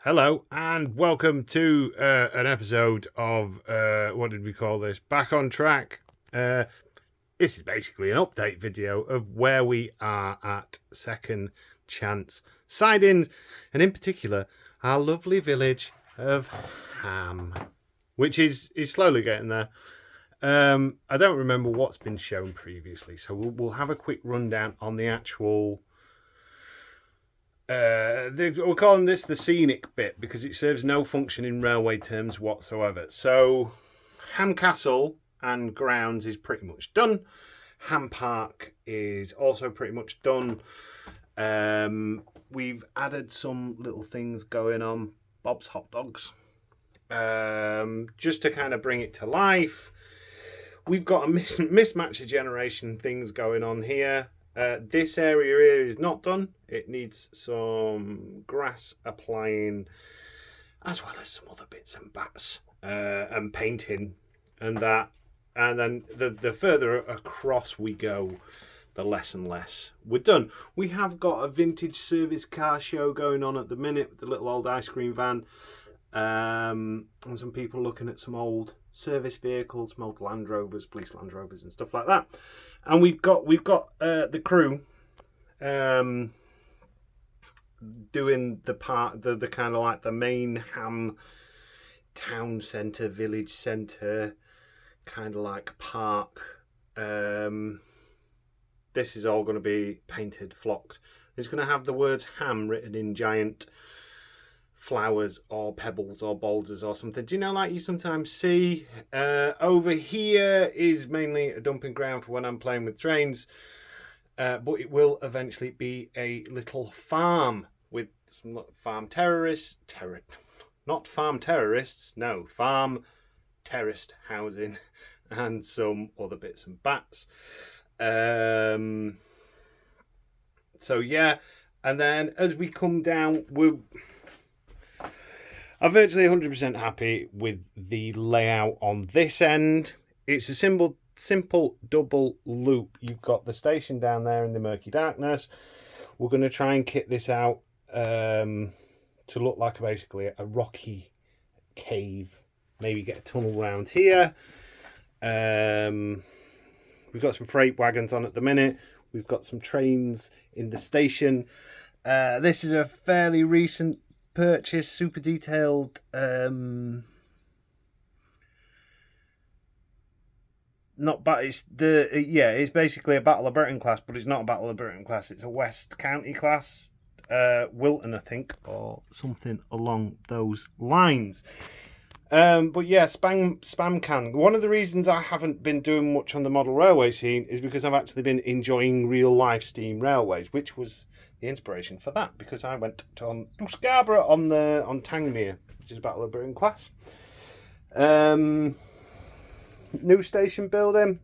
Hello and welcome to an episode of what did we call this? Back on Track. This is basically an update video of where we are at Second Chance Sidings, and in particular our lovely village of Ham, which is slowly getting there. I don't remember what's been shown previously, so we'll have a quick rundown on the actual. We're calling this the scenic bit because it serves no function in railway terms whatsoever. So, Ham Castle and grounds is pretty much done. Ham Park is also pretty much done. We've added some little things going on. Bob's Hot Dogs. Just to kind of bring it to life. We've got a mismatch of generation things going on here. This area here is not done. It needs some grass applying, as well as some other bits and bats, and painting, and that. And then the further across we go, the less and less we're done. We have got a vintage service car show going on at the minute with the little old ice cream van, and some people looking at some old service vehicles, some old Land Rovers, police Land Rovers, and stuff like that. And we've got the crew doing the part, the kind of like the main Ham town centre, village centre, kind of like park. This is all going to be painted, flocked. It's going to have the words Ham written in giant flowers or pebbles or boulders or something. Do you know, like you sometimes see? Over here is mainly a dumping ground for when I'm playing with trains, but it will eventually be a little farm with some farm terrorists, not farm terrorists, no, farm terraced housing and some other bits and bats. So yeah, and then as we come down, I'm virtually 100% happy with the layout on this end. It's a simple double loop. You've got the station down there in the murky darkness. We're going to try and kit this out to look like basically a rocky cave. Maybe get a tunnel round here. We've got some freight wagons on at the minute. We've got some trains in the station. This is a fairly recent purchase, super detailed. It's basically a Battle of Britain class, but it's not a Battle of Britain class. It's a West County class, Wilton, I think, or something along those lines. But yeah, spam can. One of the reasons I haven't been doing much on the model railway scene is because I've actually been enjoying real life steam railways, which was the inspiration for that, because I went to Scarborough on Tangmere, which is a Battle of Britain class. New station building.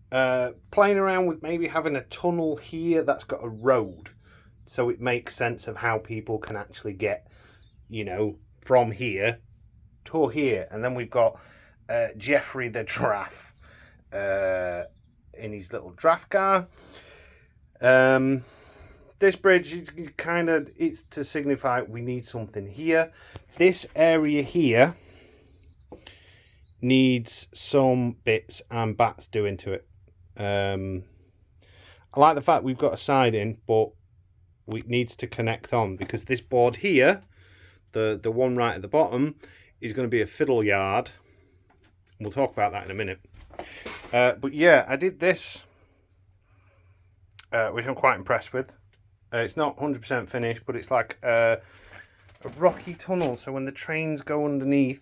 Playing around with maybe having a tunnel here that's got a road, so it makes sense of how people can actually get, from here to here. And then we've got Jeffrey the Giraffe in his little draft car. This bridge it's to signify we need something here. This area here needs some bits and bats doing to it. I like the fact we've got a siding, but it needs to connect on, because this board here, the one right at the bottom, is going to be a fiddle yard. We'll talk about that in a minute. But yeah, I did this, which I'm quite impressed with. It's not 100% finished, but it's like a rocky tunnel, so when the trains go underneath,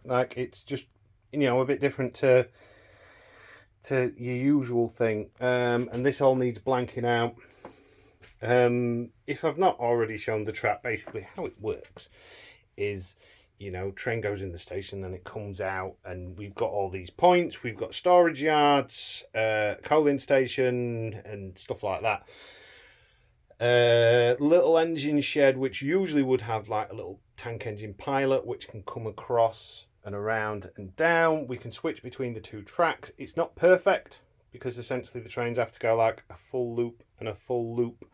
like, it's just, a bit different to your usual thing. And this all needs blanking out. If I've not already shown the track, basically how it works is, train goes in the station, then it comes out, and we've got all these points. We've got storage yards, coaling station, and stuff like that. Little engine shed, which usually would have like a little tank engine pilot, which can come across and around and down. We can switch between the two tracks. It's not perfect, because essentially the trains have to go like a full loop and a full loop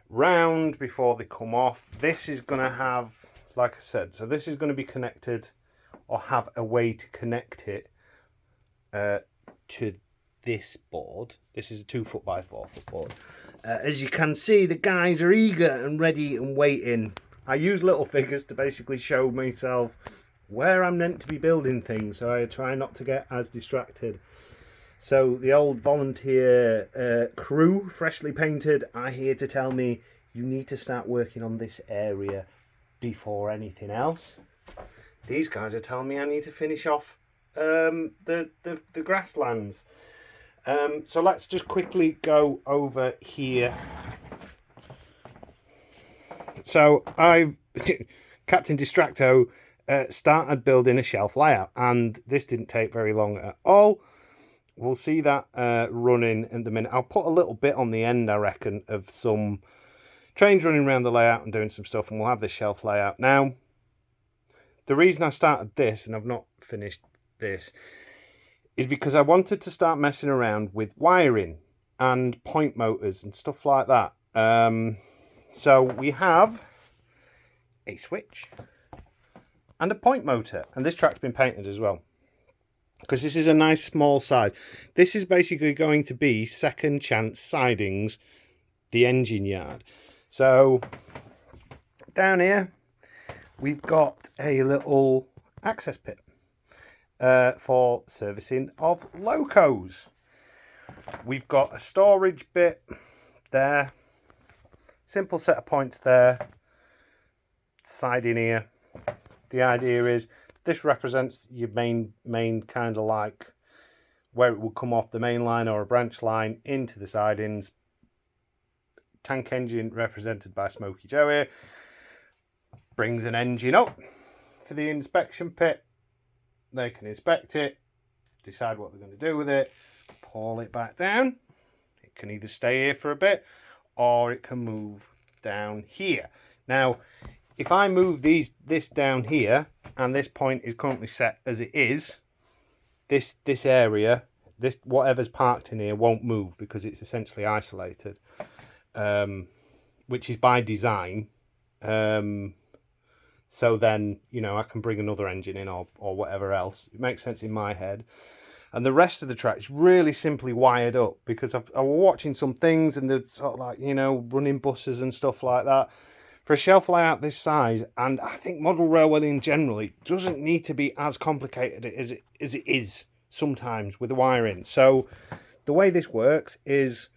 round before they come off. This is going to have, like I said, so this is going to be connected or have a way to connect it to this board. This is a 2-foot-by-4-foot board. As you can see, the guys are eager and ready and waiting. I use little figures to basically show myself where I'm meant to be building things, so I try not to get as distracted. So the old volunteer crew, freshly painted, are here to tell me you need to start working on this area before anything else. These guys are telling me I need to finish off the grasslands. So let's just quickly go over here. So Captain Distracto started building a shelf layout, and this didn't take very long at all. We'll see that running in the minute. I'll put a little bit on the end, I reckon, of some trains running around the layout and doing some stuff, and we'll have this shelf layout. Now, the reason I started this, and I've not finished this, is because I wanted to start messing around with wiring and point motors and stuff like that. So we have a switch and a point motor, and this track's been painted as well, because this is a nice small size. This is basically going to be Second Chance Sidings, the engine yard. So down here we've got a little access pit for servicing of locos. We've got a storage bit there, simple set of points there, siding here. The idea is this represents your main kind of like where it will come off the main line or a branch line into the sidings. Tank engine represented by Smoky Joe here brings an engine up for the inspection pit. They can inspect it, decide what they're going to do with it, pull it back down. It can either stay here for a bit or it can move down here. Now, if I move this down here, and this point is currently set as it is, this area, whatever's parked in here won't move because it's essentially isolated, which is by design. So then, you know, I can bring another engine in or whatever else. It makes sense in my head. And the rest of the track is really simply wired up, because I was watching some things and they're sort of like, you know, running buses and stuff like that. For a shelf layout this size, and I think model railwaying generally doesn't need to be as complicated as it is sometimes with the wiring. So the way this works is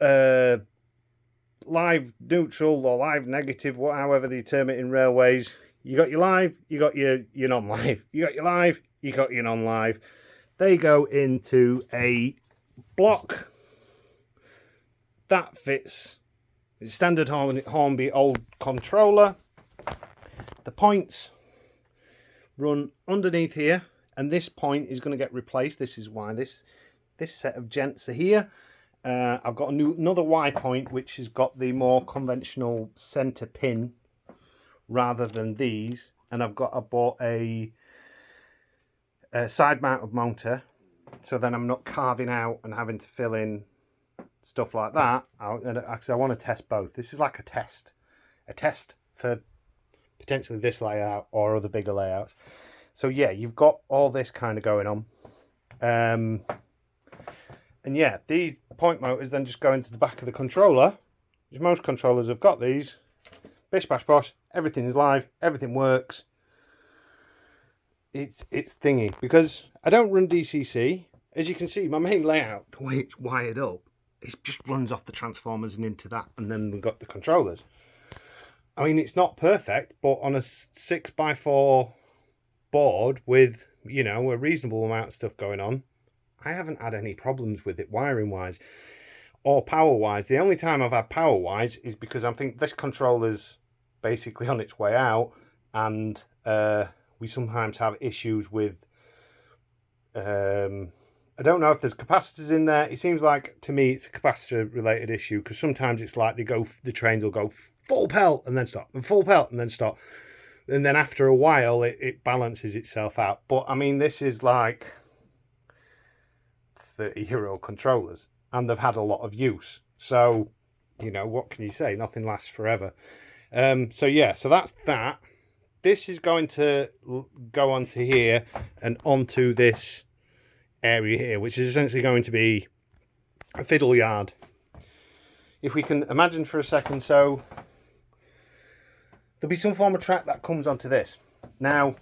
live neutral or live negative, however they term it in railways. You got your live, you got your non-live. You got your live, you got your non-live. They go into a block that fits. It's standard Hornby old controller. The points run underneath here, and this point is going to get replaced. This is why this set of gents are here. I've got another Y point, which has got the more conventional centre pin rather than these, and I bought a side mounted motor, so then I'm not carving out and having to fill in stuff like that. Actually, I want to test both. This is like a test for potentially this layout or other bigger layouts. So yeah, you've got all this kind of going on, and yeah, these point motors then just go into the back of the controller. Most controllers have got these. Bish bash bosh, everything is live, everything works. It's thingy, because I don't run DCC. As you can see, my main layout, the way it's wired up, it just runs off the transformers and into that, and then we've got the controllers. I mean, it's not perfect, but on a 6x4 board with, you know, a reasonable amount of stuff going on, I haven't had any problems with it wiring-wise or power-wise. The only time I've had power-wise is because I think this controller's basically on its way out, and we sometimes have issues with... I don't know if there's capacitors in there. It seems like, to me, it's a capacitor-related issue, because sometimes it's like the trains will go full pelt and then stop, and full pelt and then stop. And then after a while, it balances itself out. But, I mean, this is like 30-year-old controllers, and they've had a lot of use. So, you know, what can you say? Nothing lasts forever. So yeah, so that's that. This is going to go onto here and onto this area here, which is essentially going to be a fiddle yard. If we can imagine for a second, so there'll be some form of track that comes onto this. Now,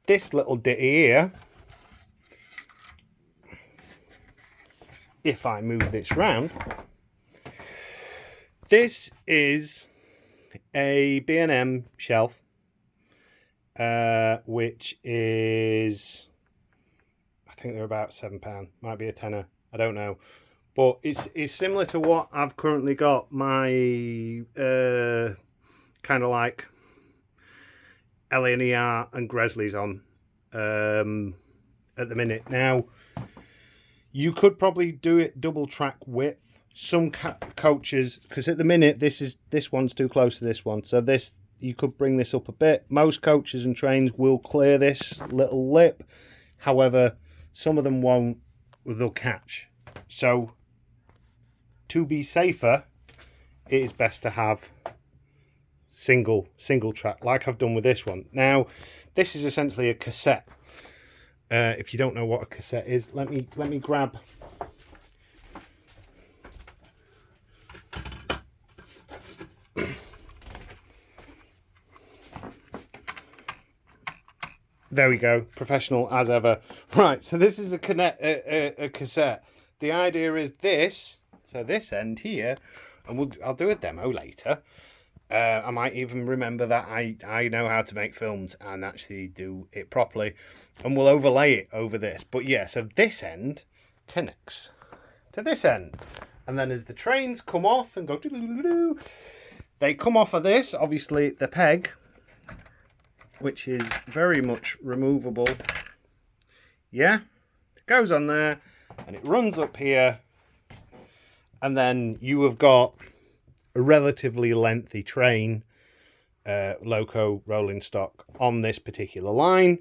this little ditty here, if I move this round, this is a B&M shelf, which is, I think they're about £7, might be a tenner, I don't know. But it's similar to what I've currently got my kind of like LNER and Gresley's on at the minute. Now, you could probably do it double track width. Some coaches, because at the minute this one's too close to this one, so this, you could bring this up a bit. Most coaches and trains will clear this little lip. However, some of them won't. They'll catch. So, to be safer, it is best to have single track, like I've done with this one. Now, this is essentially a cassette. If you don't know what a cassette is, let me grab. There we go, professional as ever. Right, so this is a cassette. The idea is this, so this end here, and I'll do a demo later. I might even remember that I know how to make films and actually do it properly, and we'll overlay it over this. But yeah, so this end connects to this end, and then as the trains come off and go, they come off of this, obviously the peg, which is very much removable. Yeah, it goes on there and it runs up here, and then you have got a relatively lengthy train, loco rolling stock on this particular line.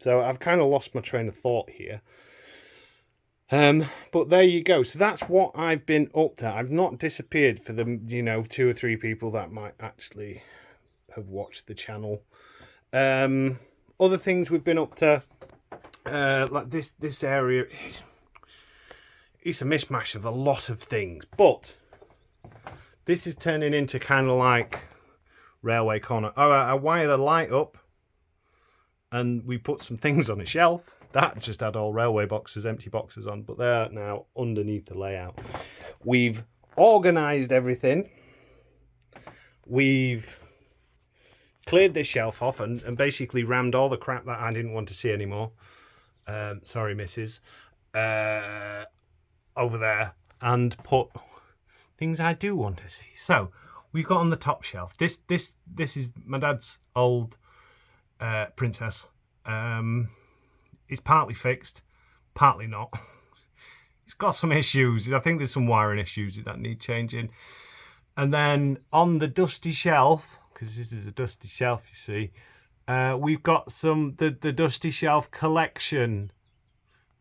So I've kind of lost my train of thought here. But there you go. So that's what I've been up to. I've not disappeared for the, 2 or 3 people that might actually have watched the channel. Other things we've been up to, like this area, it's a mishmash of a lot of things, but this is turning into kind of like railway corner. Oh, I wired a light up and we put some things on a shelf. That just had all railway boxes, empty boxes on, but they're now underneath the layout. We've organised everything. We've cleared this shelf off and basically rammed all the crap that I didn't want to see anymore. Sorry, missus. Over there, and put things I do want to see. So we've got on the top shelf. This is my dad's old princess. It's partly fixed, partly not. It's got some issues. I think there's some wiring issues that need changing. And then on the dusty shelf, because this is a dusty shelf, you see, we've got the dusty shelf collection.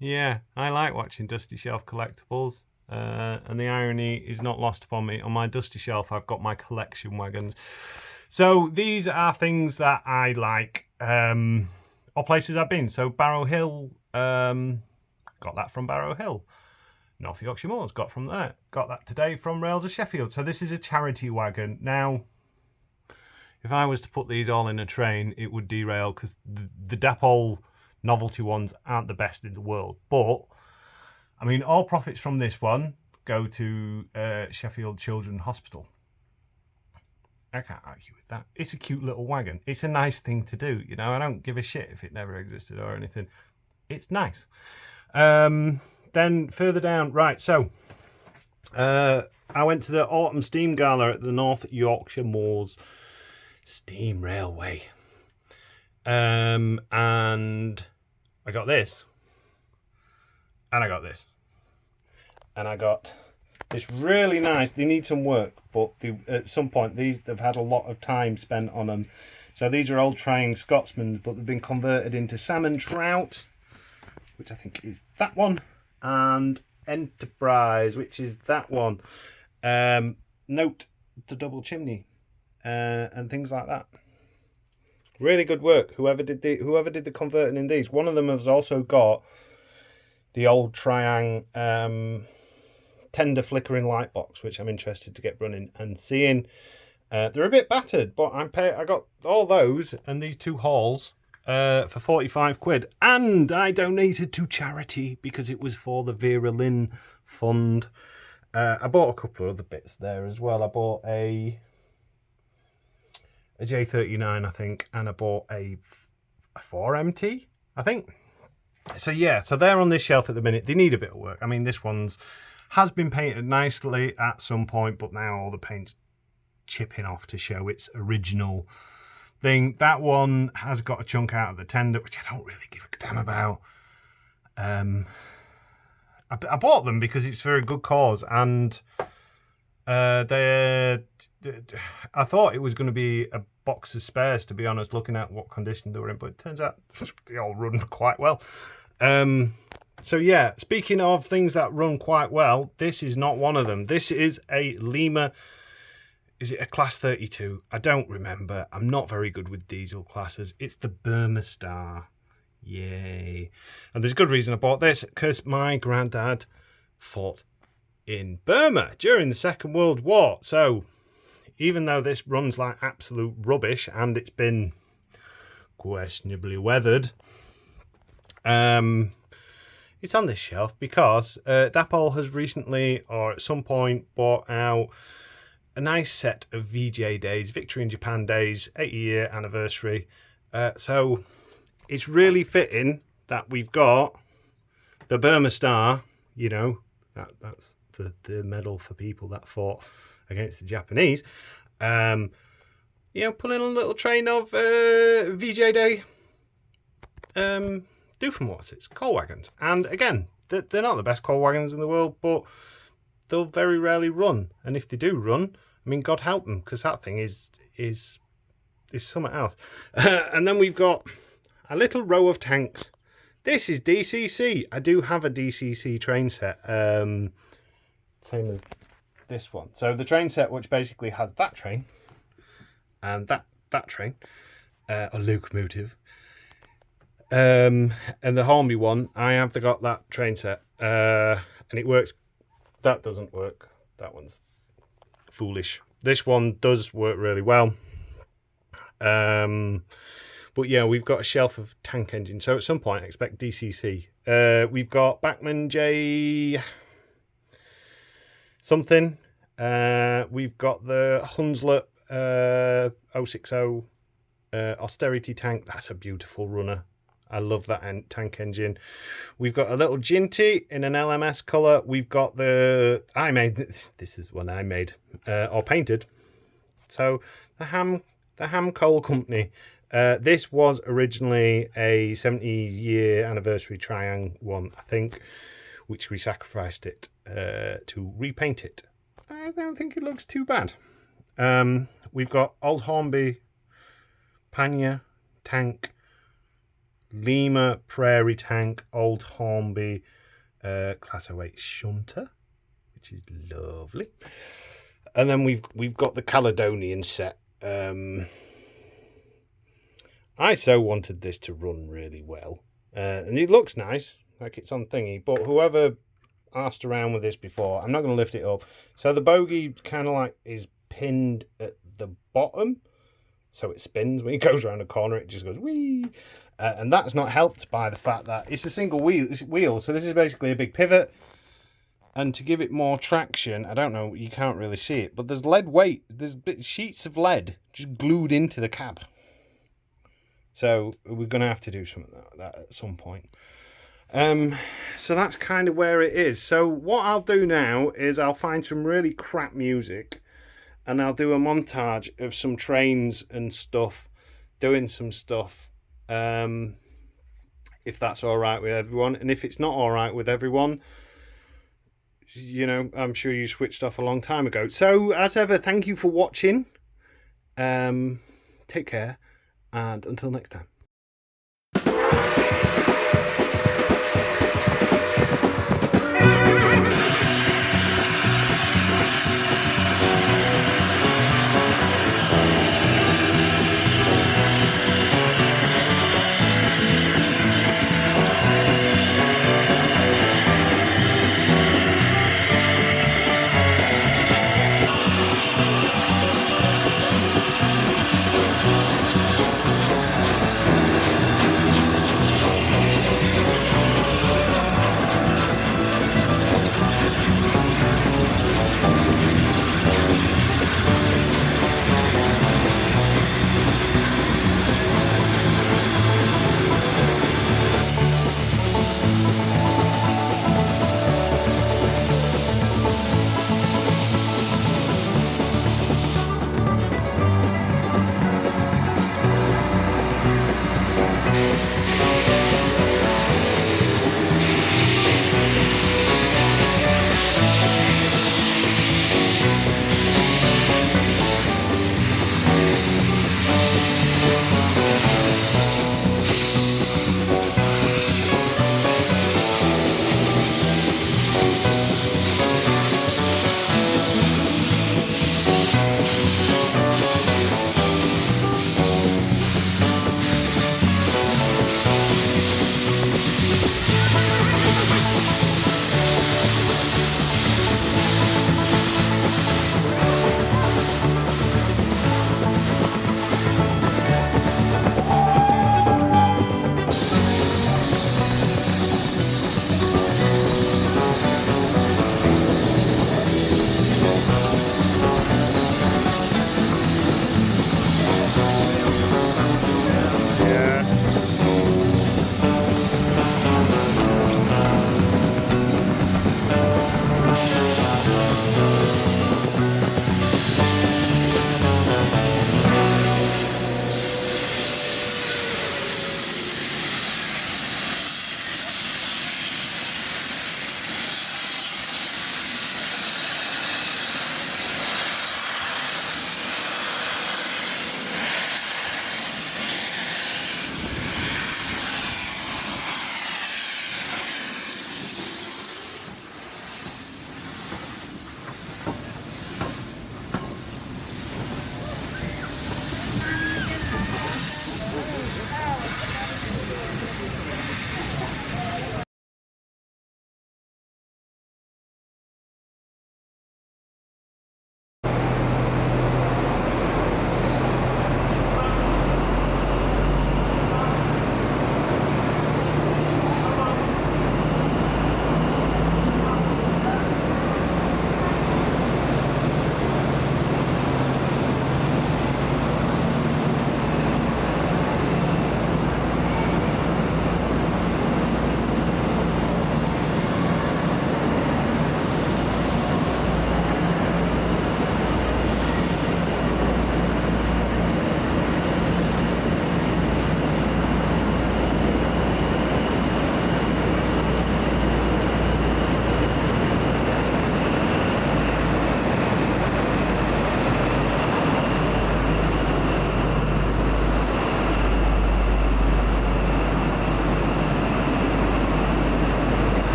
Yeah, I like watching dusty shelf collectibles. And the irony is not lost upon me. On my dusty shelf, I've got my collection wagons. So these are things that I like, or places I've been. So Barrow Hill, got that from Barrow Hill. North Yorkshire Moors, got from there. Got that today from Rails of Sheffield. So this is a charity wagon. Now, if I was to put these all in a train, it would derail because the Dapol novelty ones aren't the best in the world. But, I mean, all profits from this one go to Sheffield Children's Hospital. I can't argue with that. It's a cute little wagon. It's a nice thing to do, you know. I don't give a shit if it never existed or anything. It's nice. Then further down, right, so I went to the Autumn Steam Gala at the North Yorkshire Moors Steam Railway. And I got this. And I got this. And I got this really nice, they need some work, but at some point they've had a lot of time spent on them. So these are old trying Scotsmen, but they've been converted into salmon trout, which I think is that one. And Enterprise, which is that one. Note the double chimney and things like that. Really good work. Whoever did the converting in these. One of them has also got the old Triang tender flickering light box, which I'm interested to get running and seeing. They're a bit battered, but I got all those and these two hauls for 45 quid, and I donated to charity because it was for the Vera Lynn fund. I bought a couple of other bits there as well. I bought a J39, I think, and I bought a 4MT, I think. So yeah, so they're on this shelf at the minute. They need a bit of work. I mean, this one's has been painted nicely at some point, but now all the paint's chipping off to show its original thing. That one has got a chunk out of the tender, which I don't really give a damn about. I bought them because it's for a good cause, and I thought it was going to be a box of spares, to be honest, looking at what condition they were in, but it turns out they all run quite well. So yeah, speaking of things that run quite well, this is not one of them. This is a Lima. Is it a class 32? I don't remember. I'm not very good with diesel classes. It's the Burma Star. Yay. And there's a good reason I bought this, because my granddad fought in Burma during the Second World War. So even though this runs like absolute rubbish and it's been questionably weathered, it's on this shelf because Dapol has recently, or at some point, bought out a nice set of VJ days, Victory in Japan days, 80-year anniversary. So it's really fitting that we've got the Burma Star, you know, that's the medal for people that fought against the Japanese. You know, pulling a little train of VJ Day Doofenwassits, coal wagons. And again, they're not the best coal wagons in the world, but they'll very rarely run. And if they do run, I mean, God help them, because that thing is something else. And then we've got a little row of tanks. This is DCC. I do have a DCC train set, same as this one. So the train set, which basically has that train and that train, or locomotive, And the Hornby one, I have got that train set, and it works. That doesn't work. That one's foolish. This one does work really well. But yeah, we've got a shelf of tank engines. So at some point, I expect DCC. We've got Bachmann J something. We've got the Hunslet 060 austerity tank. That's a beautiful runner. I love that tank engine. We've got a little Ginty in an LMS colour. We've got the... I made... This is one I made. Or painted. So, the Ham Coal Company. This was originally a 70-year anniversary Triang one, I think, which we sacrificed it to repaint it. I don't think it looks too bad. We've got Old Hornby Panya tank, Lima Prairie tank, Old Hornby Class 08 shunter, which is lovely. And then we've got the Caledonian set. I so wanted this to run really well, and it looks nice, like it's on thingy. But whoever asked around with this before, I'm not going to lift it up. So the bogey kind of like is pinned at the bottom, so it spins when it goes around a corner. It just goes wee. And that's not helped by the fact that it's a single wheel. So this is basically a big pivot. And to give it more traction, I don't know, you can't really see it, but there's lead weight. There's sheets of lead just glued into the cab. So we're going to have to do something like that at some point. So that's kind of where it is. So what I'll do now is I'll find some really crap music and I'll do a montage of some trains and stuff, doing some stuff. If that's all right with everyone, and if it's not all right with everyone, you know, I'm sure you switched off a long time ago. So as ever, thank you for watching. Take care, and until next time.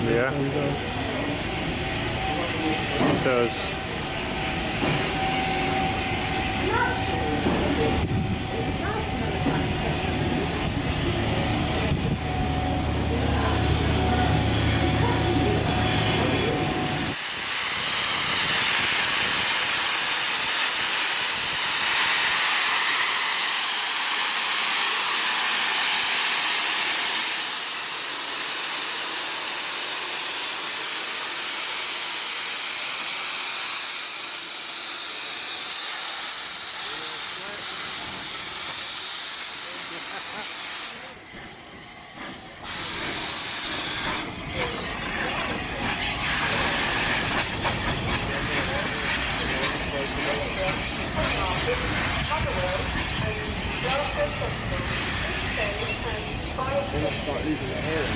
Yeah. There we go. It says They must start losing their hearing.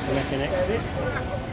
To make an exit.